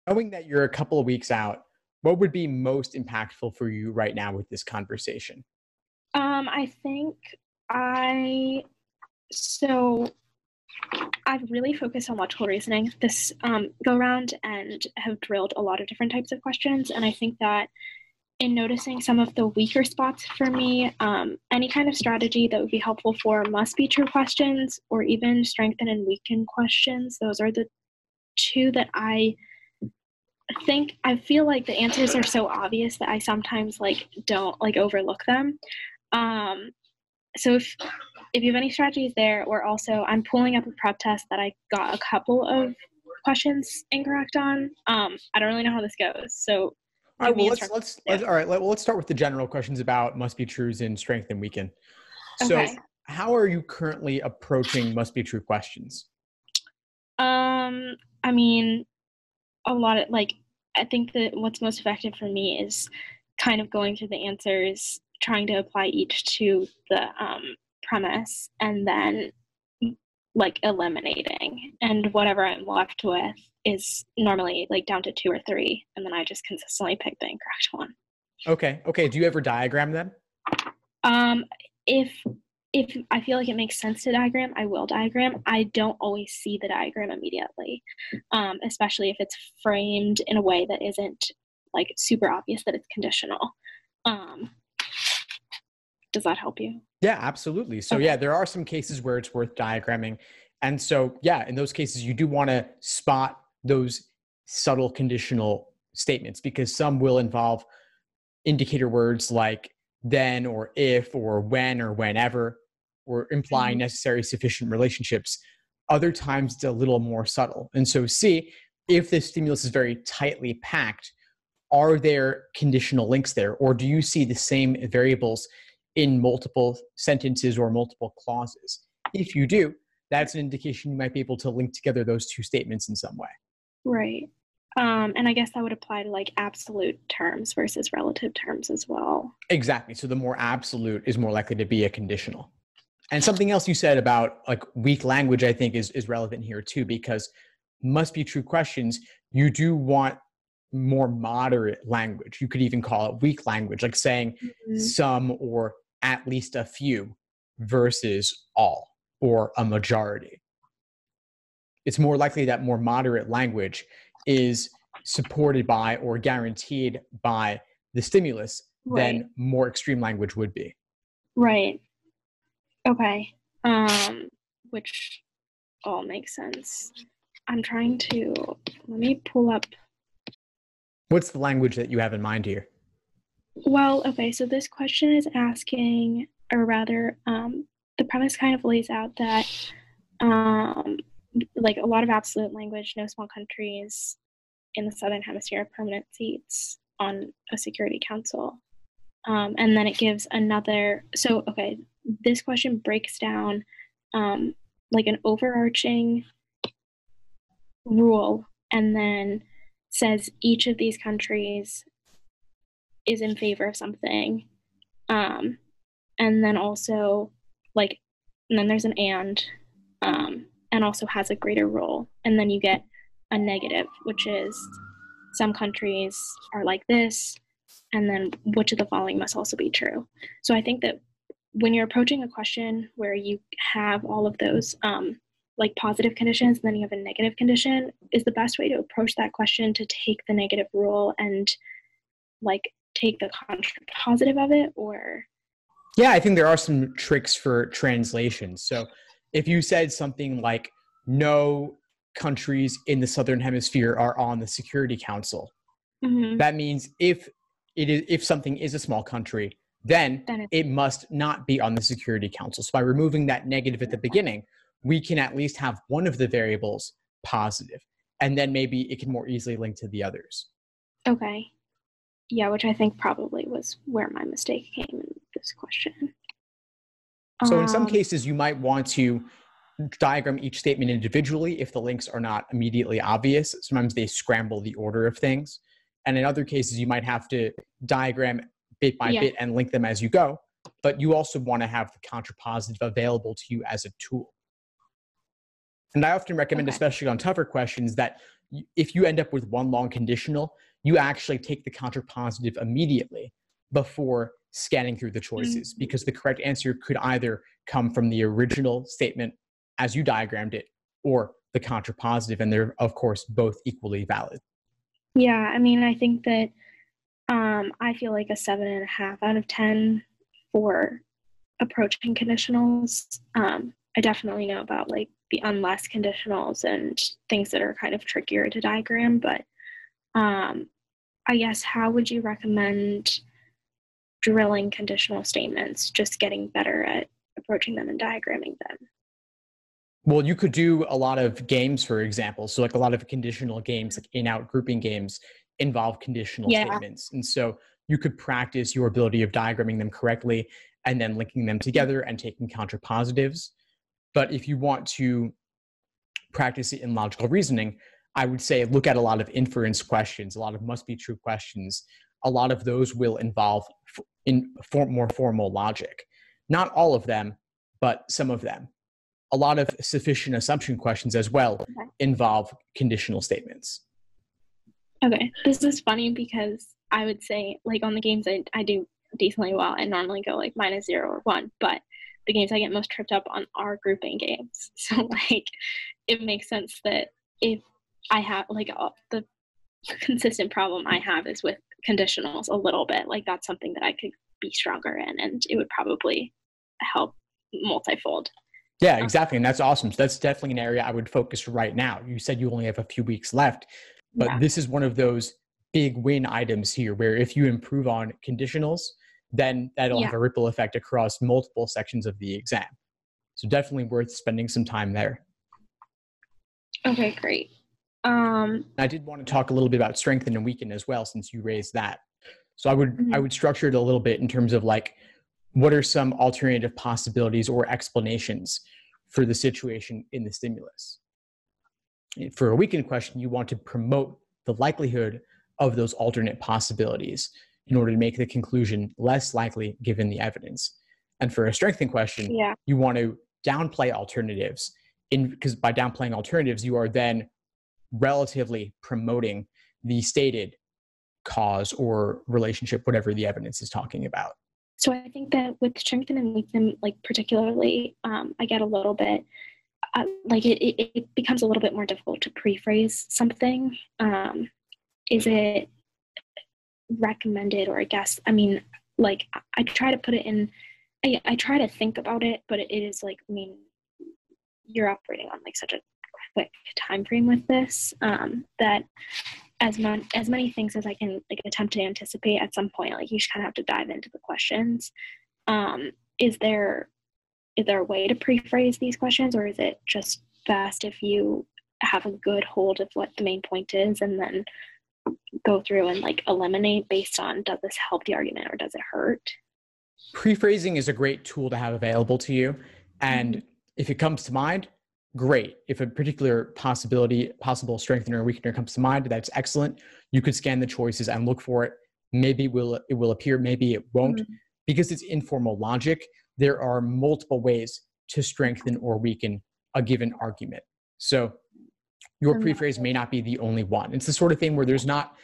Knowing that you're a couple of weeks out, what would be most impactful for you right now with this conversation? I think I so I've really focused on logical reasoning this go round and have drilled a lot of different types of questions. And I think that in noticing some of the weaker spots for me, any kind of strategy that would be helpful for must be true questions or even strengthen and weaken questions. Those are the two that I feel like the answers are so obvious that I sometimes don't overlook them. So if you have any strategies there, or also I'm pulling up a prep test that I got a couple of questions incorrect on. I don't really know how this goes. So All right, well, let's start with the general questions about must be trues in strength and weaken. So Okay. how are you currently approaching must be true questions? I mean, a lot of I think that what's most effective for me is kind of going through the answers, trying to apply each to the premise, and then eliminating. And whatever I'm left with is normally down to 2 or 3, and then I just consistently pick the incorrect one. Okay. Do you ever diagram them? If I feel like it makes sense to diagram, I will diagram. I don't always see the diagram immediately, especially if it's framed in a way that isn't super obvious that it's conditional. Does that help you? Yeah, absolutely. So Okay. there are some cases where it's worth diagramming. And so, in those cases, you do want to spot those subtle conditional statements because some will involve indicator words like then or if or when or whenever, or implying necessary sufficient relationships. Other times it's a little more subtle. And so see if the stimulus is very tightly packed, are there conditional links there? Or do you see the same variables in multiple sentences or multiple clauses? If you do, that's an indication you might be able to link together those two statements in some way. Right. And I guess that would apply to absolute terms versus relative terms as well. Exactly. So the more absolute is more likely to be a conditional. And something else you said about weak language, I think is relevant here too, because must be true questions, you do want more moderate language. You could even call it weak language, like saying some or at least a few versus all or a majority. It's more likely that more moderate language is supported by or guaranteed by the stimulus than more extreme language would be. Right. Okay. Which all makes sense. I'm trying to, let me pull up. What's the language that you have in mind here? Well, okay, so this question is asking, or rather, the premise kind of lays out that, a lot of absolute language, no small countries in the Southern Hemisphere have permanent seats on a Security Council. And then it gives another, so, okay, this question breaks down an overarching rule and then says each of these countries is in favor of something. And then also and then there's an and also has a greater role. And then you get a negative, which is some countries are like this, and then which of the following must also be true. So I think that when you're approaching a question where you have all of those positive conditions, and then you have a negative condition, is the best way to approach that question to take the negative rule and take the positive of it, or? Yeah, I think there are some tricks for translation. So if you said something like no countries in the Southern Hemisphere are on the Security Council, that means if something is a small country, then it must not be on the Security Council. So by removing that negative at the beginning, we can at least have one of the variables positive, and then maybe it can more easily link to the others. Okay. Yeah, which I think probably was where my mistake came in this question. So in some cases, you might want to diagram each statement individually if the links are not immediately obvious. Sometimes they scramble the order of things. And in other cases, you might have to diagram bit by bit and link them as you go. But you also want to have the contrapositive available to you as a tool. And I often recommend, especially on tougher questions, that if you end up with one long conditional, you actually take the contrapositive immediately before scanning through the choices, because the correct answer could either come from the original statement as you diagrammed it or the contrapositive, and they're, of course, both equally valid. Yeah, I mean, I think that I feel like a 7.5 out of 10 for approaching conditionals. I definitely know about like the unless conditionals and things that are kind of trickier to diagram, but I guess how would you recommend drilling conditional statements, just getting better at approaching them and diagramming them? Well, you could do a lot of games, for example. So like a lot of conditional games, like in-out grouping games, involve conditional statements. And so you could practice your ability of diagramming them correctly and then linking them together and taking contrapositives. But if you want to practice it in logical reasoning, I would say look at a lot of inference questions, a lot of must be true questions. A lot of those will involve more formal logic. Not all of them, but some of them. A lot of sufficient assumption questions as well involve conditional statements. Okay, this is funny because I would say, like, on the games I do decently well, I normally go like -0 or 1, but the games I get most tripped up on are grouping games. So like it makes sense that if I have like the consistent problem I have is with conditionals a little bit, like that's something that I could be stronger in, and it would probably help multifold. Yeah, exactly. And that's awesome. So that's definitely an area I would focus right now. You said you only have a few weeks left, but this is one of those big win items here where if you improve on conditionals, then that'll have a ripple effect across multiple sections of the exam. So definitely worth spending some time there. Okay, great. I did want to talk a little bit about strengthen and weaken as well, since you raised that. So I would structure it a little bit in terms of like, what are some alternative possibilities or explanations for the situation in the stimulus? For a weaken question, you want to promote the likelihood of those alternate possibilities in order to make the conclusion less likely given the evidence. And for a strengthen question, you want to downplay alternatives, because by downplaying alternatives, you are then relatively promoting the stated cause or relationship, whatever the evidence is talking about. So I think that with strengthen and weaken, like particularly, I get a little bit, like it becomes a little bit more difficult to prephrase something. Is it recommended, or I guess, I mean, like I try to put it in, I try to think about it, but it is like, I mean, you're operating on like such a quick time frame with this, that as many things as I can like attempt to anticipate at some point, like you just kind of have to dive into the questions. Is there a way to prephrase these questions, or is it just best if you have a good hold of what the main point is and then go through and like eliminate based on, does this help the argument or does it hurt? Prephrasing is a great tool to have available to you. And if it comes to mind, great. If a particular possible strengthener or weakener comes to mind, that's excellent. You could scan the choices and look for it. Maybe it will appear, maybe it won't. Because it's informal logic, there are multiple ways to strengthen or weaken a given argument. So your prephrase may not be the only one. It's the sort of thing where there's not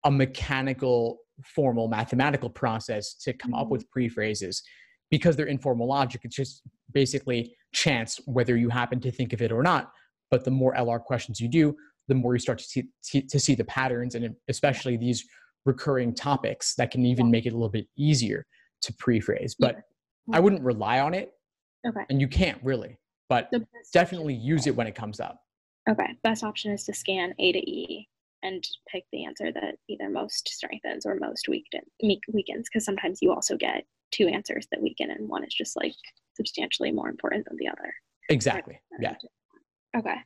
a mechanical, formal, mathematical process to come up with prephrases. Because they're informal logic, it's just basically chance whether you happen to think of it or not. But the more LR questions you do, the more you start to see the patterns, and especially these recurring topics that can even make it a little bit easier to prephrase. But I wouldn't rely on it. Okay. And you can't really, but definitely use it when it comes up. Okay. Best option is to scan A to E and pick the answer that either most strengthens or most weakens, because sometimes you also get two answers that weaken and one is just like substantially more important than the other. Exactly. Yeah. Okay.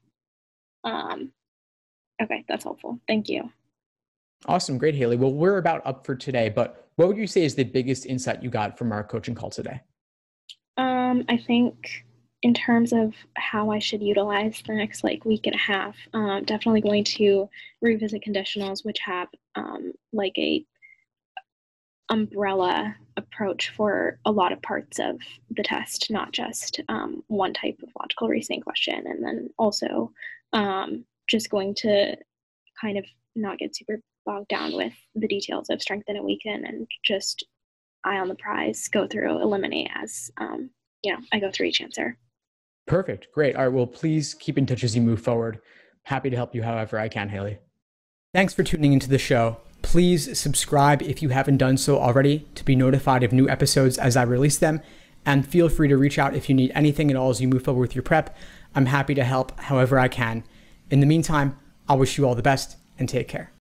Okay, that's helpful. Thank you. Awesome. Great, Haley. Well, we're about up for today, but what would you say is the biggest insight you got from our coaching call today? I think in terms of how I should utilize the next like week and a half, definitely going to revisit conditionals, which have like a umbrella approach for a lot of parts of the test, not just one type of logical reasoning question. And then also just going to kind of not get super bogged down with the details of strengthen and weaken, and just eye on the prize, go through, eliminate as, I go through each answer. Perfect. Great. All right. Well, please keep in touch as you move forward. Happy to help you however I can, Haley. Thanks for tuning into the show. Please subscribe if you haven't done so already to be notified of new episodes as I release them. And feel free to reach out if you need anything at all as you move forward with your prep. I'm happy to help however I can. In the meantime, I'll wish you all the best and take care.